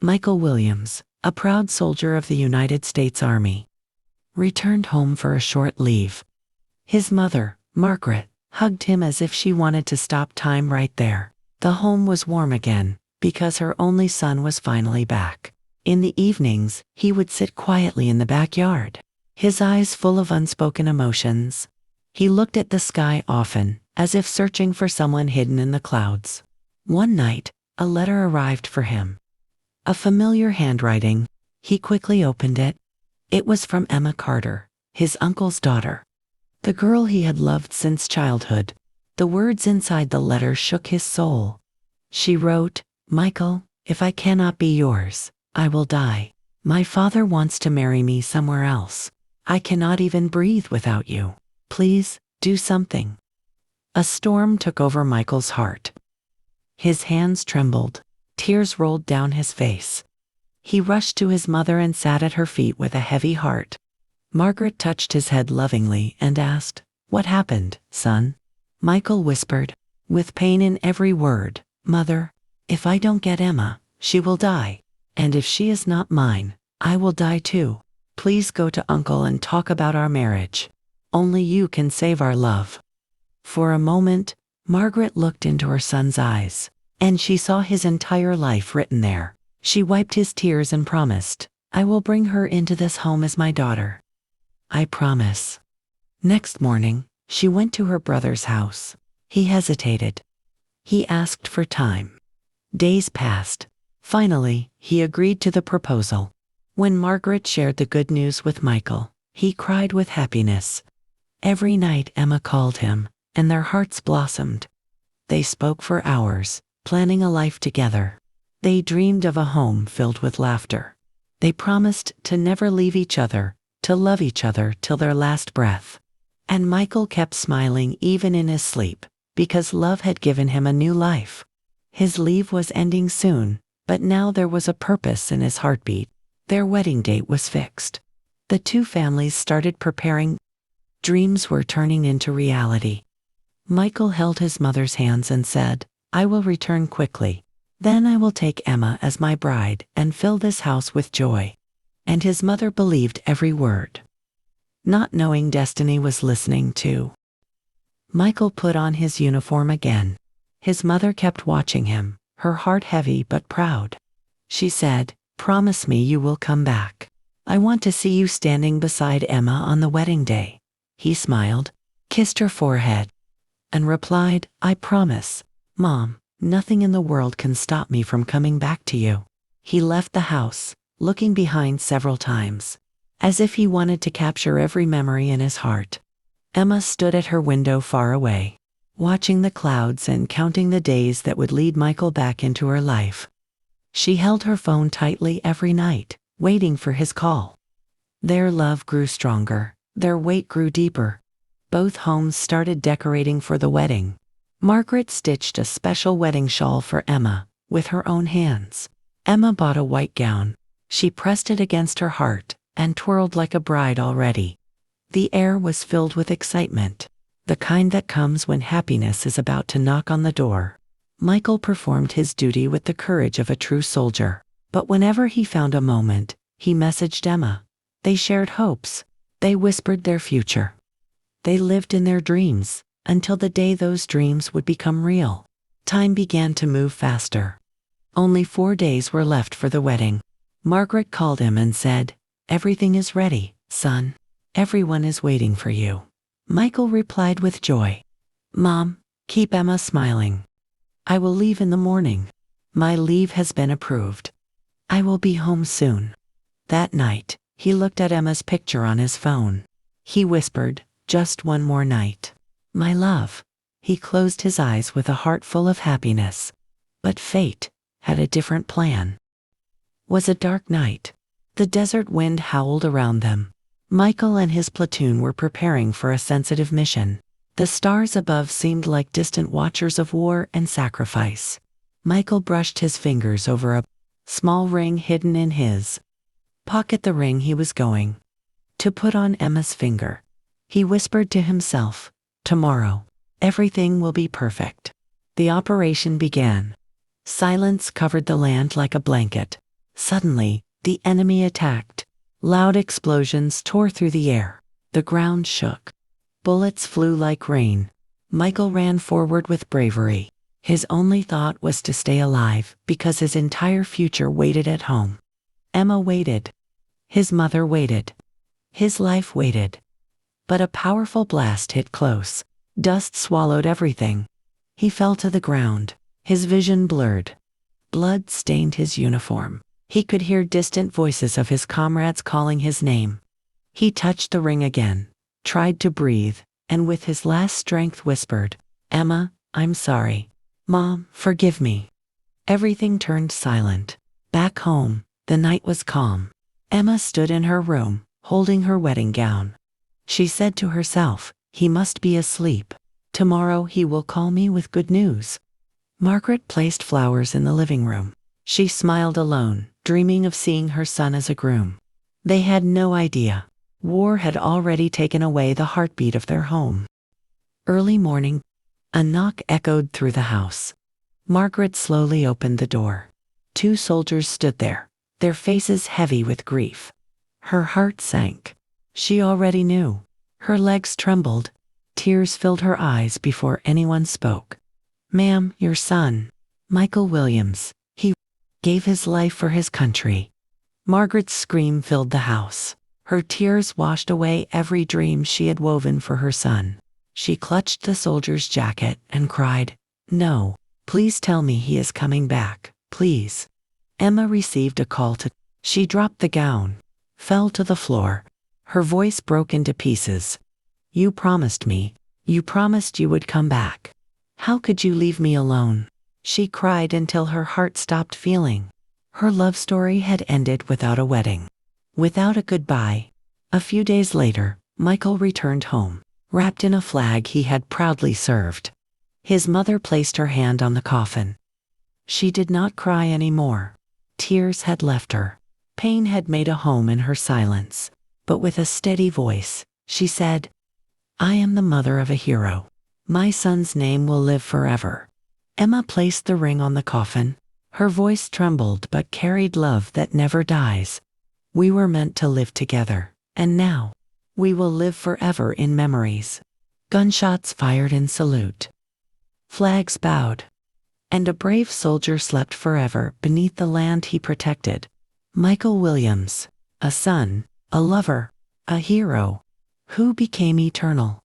Michael Williams, a proud soldier of the United States Army, returned home for a short leave. His mother, Margaret, hugged him as if she wanted to stop time right there. The home was warm again, because her only son was finally back. In the evenings, he would sit quietly in the backyard, his eyes full of unspoken emotions. He looked at the sky often, as if searching for someone hidden in the clouds. One night, a letter arrived for him. A familiar handwriting. He quickly opened it. It was from Emma Carter, his uncle's daughter, the girl he had loved since childhood. The words inside the letter shook his soul. She wrote, "Michael, if I cannot be yours, I will die. My father wants to marry me somewhere else. I cannot even breathe without you. Please, do something." A storm took over Michael's heart. His hands trembled. Tears rolled down his face. He rushed to his mother and sat at her feet with a heavy heart. Margaret touched his head lovingly and asked, "What happened, son?" Michael whispered, with pain in every word, "Mother, if I don't get Emma, she will die. And if she is not mine, I will die too. Please go to Uncle and talk about our marriage. Only you can save our love." For a moment, Margaret looked into her son's eyes, and she saw his entire life written there. She wiped his tears and promised, "I will bring her into this home as my daughter. I promise." Next morning, she went to her brother's house. He hesitated. He asked for time. Days passed. Finally, he agreed to the proposal. When Margaret shared the good news with Michael, he cried with happiness. Every night Emma called him, and their hearts blossomed. They spoke for hours, planning a life together. They dreamed of a home filled with laughter. They promised to never leave each other, to love each other till their last breath. And Michael kept smiling even in his sleep, because love had given him a new life. His leave was ending soon, but now there was a purpose in his heartbeat. Their wedding date was fixed. The two families started preparing. Dreams were turning into reality. Michael held his mother's hands and said, "I will return quickly. Then I will take Emma as my bride and fill this house with joy." And his mother believed every word, not knowing destiny was listening too. Michael put on his uniform again. His mother kept watching him, her heart heavy but proud. She said, "Promise me you will come back. I want to see you standing beside Emma on the wedding day." He smiled, kissed her forehead, and replied, "I promise, Mom, nothing in the world can stop me from coming back to you." He left the house, looking behind several times, as if he wanted to capture every memory in his heart. Emma stood at her window far away, watching the clouds and counting the days that would lead Michael back into her life. She held her phone tightly every night, waiting for his call. Their love grew stronger, their wait grew deeper. Both homes started decorating for the wedding. Margaret stitched a special wedding shawl for Emma, with her own hands. Emma bought a white gown. She pressed it against her heart, and twirled like a bride already. The air was filled with excitement, the kind that comes when happiness is about to knock on the door. Michael performed his duty with the courage of a true soldier, but whenever he found a moment, he messaged Emma. They shared hopes. They whispered their future. They lived in their dreams, until the day those dreams would become real. Time began to move faster. Only 4 days were left for the wedding. Margaret called him and said, "Everything is ready, son. Everyone is waiting for you." Michael replied with joy, "Mom, keep Emma smiling. I will leave in the morning. My leave has been approved. I will be home soon." That night, he looked at Emma's picture on his phone. He whispered, "Just one more night. My love." He closed his eyes with a heart full of happiness. But fate had a different plan. It was a dark night. The desert wind howled around them. Michael and his platoon were preparing for a sensitive mission. The stars above seemed like distant watchers of war and sacrifice. Michael brushed his fingers over a small ring hidden in his pocket, the ring he was going to put on Emma's finger. He whispered to himself, "Tomorrow, everything will be perfect." The operation began. Silence covered the land like a blanket. Suddenly, the enemy attacked. Loud explosions tore through the air. The ground shook. Bullets flew like rain. Michael ran forward with bravery. His only thought was to stay alive because his entire future waited at home. Emma waited. His mother waited. His life waited. But a powerful blast hit close. Dust swallowed everything. He fell to the ground. His vision blurred. Blood stained his uniform. He could hear distant voices of his comrades calling his name. He touched the ring again, tried to breathe, and with his last strength whispered, "Emma, I'm sorry. Mom, forgive me." Everything turned silent. Back home, the night was calm. Emma stood in her room, holding her wedding gown. She said to herself, "He must be asleep. Tomorrow he will call me with good news." Margaret placed flowers in the living room. She smiled alone, dreaming of seeing her son as a groom. They had no idea. War had already taken away the heartbeat of their home. Early morning, a knock echoed through the house. Margaret slowly opened the door. 2 soldiers stood there, their faces heavy with grief. Her heart sank. She already knew. Her legs trembled. Tears filled her eyes before anyone spoke. "Ma'am, your son, Michael Williams, he gave his life for his country." Margaret's scream filled the house. Her tears washed away every dream she had woven for her son. She clutched the soldier's jacket and cried, "No, please tell me he is coming back, please." Emma received a call to. She dropped the gown, fell to the floor. Her voice broke into pieces. "You promised me. You promised you would come back. How could you leave me alone?" She cried until her heart stopped feeling. Her love story had ended without a wedding, without a goodbye. A few days later, Michael returned home, wrapped in a flag he had proudly served. His mother placed her hand on the coffin. She did not cry anymore. Tears had left her. Pain had made a home in her silence. But with a steady voice, she said, "I am the mother of a hero. My son's name will live forever." Emma placed the ring on the coffin. Her voice trembled but carried love that never dies. "We were meant to live together, and now, we will live forever in memories." Gunshots fired in salute. Flags bowed. And a brave soldier slept forever beneath the land he protected. Michael Williams, a son, a lover, a hero, who became eternal.